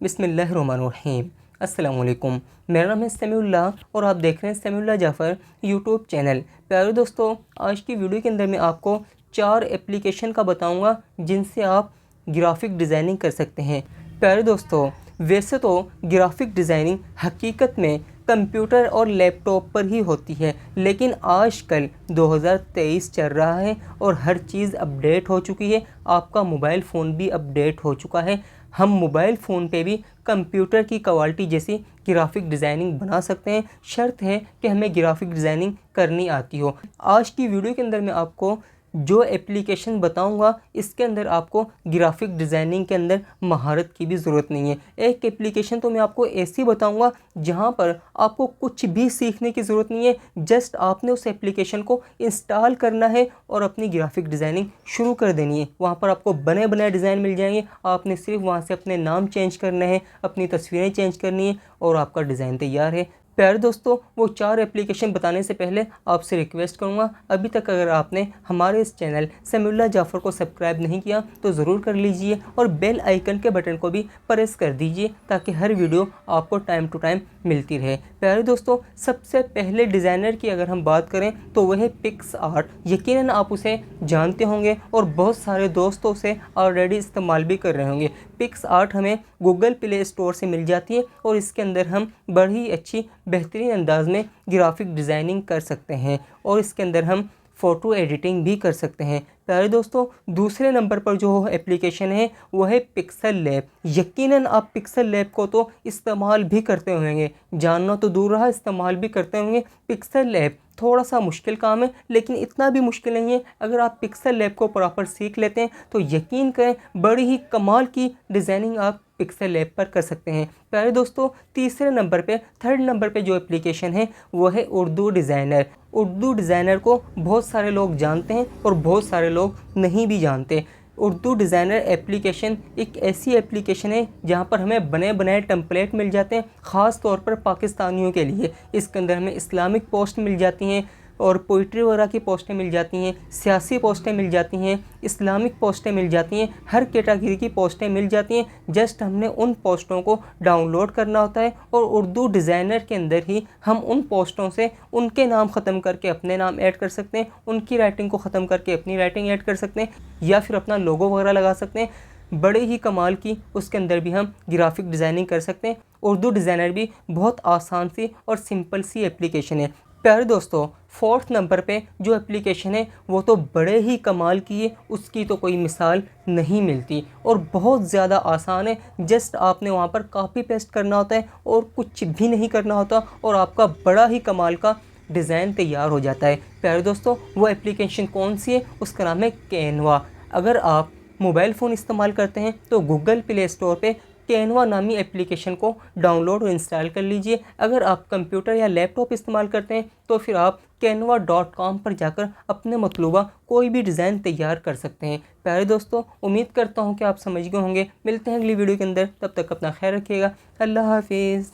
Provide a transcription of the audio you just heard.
बिस्मिल्लाहिर्रहमानिर्रहीम। अस्सलाम वालेकुम। मेरा नाम है समीउल्लाह और आप देख रहे हैं समीउल्लाह जाफ़र यूट्यूब चैनल। प्यारे दोस्तों, आज की वीडियो के अंदर मैं आपको 4 एप्लीकेशन का बताऊंगा जिनसे आप ग्राफ़िक डिज़ाइनिंग कर सकते हैं। प्यारे दोस्तों, वैसे तो ग्राफ़िक डिज़ाइनिंग हकीकत में कंप्यूटर और लैपटॉप पर ही होती है, लेकिन आजकल 2023 चल रहा है और हर चीज़ अपडेट हो चुकी है। आपका मोबाइल फ़ोन भी अपडेट हो चुका है। हम मोबाइल फ़ोन पे भी कंप्यूटर की क्वालिटी जैसी ग्राफ़िक डिज़ाइनिंग बना सकते हैं, शर्त है कि हमें ग्राफ़िक डिज़ाइनिंग करनी आती हो। आज की वीडियो के अंदर मैं आपको जो एप्लीकेशन बताऊंगा, इसके अंदर आपको ग्राफ़िक डिज़ाइनिंग के अंदर महारत की भी ज़रूरत नहीं है। एक एप्लीकेशन तो मैं आपको ऐसी बताऊंगा जहां पर आपको कुछ भी सीखने की ज़रूरत नहीं है, जस्ट आपने उस एप्लीकेशन को इंस्टॉल करना है और अपनी ग्राफ़िक डिज़ाइनिंग शुरू कर देनी है। वहां पर आपको बने बनाए डिज़ाइन मिल जाएंगे। आपने सिर्फ वहां से अपने नाम चेंज करने हैं, अपनी तस्वीरें चेंज करनी है और आपका डिज़ाइन तैयार है। प्यारे दोस्तों, वो 4 एप्लीकेशन बताने से पहले आपसे रिक्वेस्ट करूंगा, अभी तक अगर आपने हमारे इस चैनल समीउल्लाह जाफ़र को सब्सक्राइब नहीं किया तो ज़रूर कर लीजिए और बेल आइकन के बटन को भी प्रेस कर दीजिए ताकि हर वीडियो आपको टाइम टू टाइम मिलती रहे। प्यारे दोस्तों, सबसे पहले डिज़ाइनर की अगर हम बात करें तो वह है पिक्सआर्ट। यकीनन आप उसे जानते होंगे और बहुत सारे दोस्तों उसे ऑलरेडी इस्तेमाल भी कर रहे होंगे। पिक्सआर्ट हमें गूगल प्ले स्टोर से मिल जाती है और इसके अंदर हम बड़ी अच्छी बेहतरीन अंदाज में ग्राफ़िक डिज़ाइनिंग कर सकते हैं और इसके अंदर हम फ़ोटो एडिटिंग भी कर सकते हैं। प्यारे दोस्तों, दूसरे नंबर पर जो एप्लीकेशन है वो है पिक्सल लैब। यकीनन आप पिक्सल लैब को तो इस्तेमाल भी करते होंगे, जानना तो दूर रहा इस्तेमाल भी करते होंगे। पिक्सल लैब थोड़ा सा मुश्किल काम है, लेकिन इतना भी मुश्किल नहीं है। अगर आप पिक्सल लैब को प्रॉपर सीख लेते हैं तो यकीन करें बड़ी ही कमाल की डिज़ाइनिंग आप पिक्सल लैब पर कर सकते हैं। प्यारे दोस्तों, थर्ड नंबर पे जो एप्लीकेशन है वो है उर्दू डिज़ाइनर। उर्दू डिज़ाइनर को बहुत सारे लोग जानते हैं और बहुत सारे लोग नहीं भी जानते। उर्दू डिज़ाइनर एप्लीकेशन एक ऐसी एप्लीकेशन है जहां पर हमें बने बनाए टेम्पलेट मिल जाते हैं, ख़ास तौर पर पाकिस्तानियों के लिए। इसके अंदर हमें इस्लामिक पोस्ट मिल जाती हैं और पोइट्री वगैरह की पोस्टें मिल जाती हैं, सियासी पोस्टें मिल जाती हैं, इस्लामिक पोस्टें मिल जाती हैं, हर कैटेगरी की पोस्टें मिल जाती हैं। जस्ट हमने उन पोस्टों को डाउनलोड करना होता है और उर्दू डिज़ाइनर के अंदर ही हम उन पोस्टों से उनके नाम ख़त्म करके अपने नाम ऐड कर सकते हैं, उनकी राइटिंग को ख़त्म करके अपनी राइटिंग ऐड कर सकते हैं या फिर अपना लोगो वगैरह लगा सकते हैं। बड़े ही कमाल की उसके अंदर भी हम ग्राफ़िक डिज़ाइनिंग कर सकते हैं। उर्दू डिज़ाइनर भी बहुत आसान सी और सिंपल सी एप्लीकेशन है। प्यारे दोस्तों, फोर्थ नंबर पे जो एप्लीकेशन है वो तो बड़े ही कमाल की है, उसकी तो कोई मिसाल नहीं मिलती और बहुत ज़्यादा आसान है। जस्ट आपने वहाँ पर कॉपी पेस्ट करना होता है और कुछ भी नहीं करना होता और आपका बड़ा ही कमाल का डिज़ाइन तैयार हो जाता है। प्यारे दोस्तों, वो एप्लीकेशन कौन सी है? उसका नाम है कैनवा। अगर आप मोबाइल फ़ोन इस्तेमाल करते हैं तो गूगल प्ले स्टोर पे कैनवा नामी एप्लीकेशन को डाउनलोड और इंस्टॉल कर लीजिए। अगर आप कंप्यूटर या लैपटॉप इस्तेमाल करते हैं तो फिर आप canva.com पर जाकर अपने मतलूबा कोई भी डिज़ाइन तैयार कर सकते हैं। प्यारे दोस्तों, उम्मीद करता हूँ कि आप समझ गए होंगे। मिलते हैं अगली वीडियो के अंदर, तब तक अपना ख्याल रखिएगा। अल्लाह हाफिज़।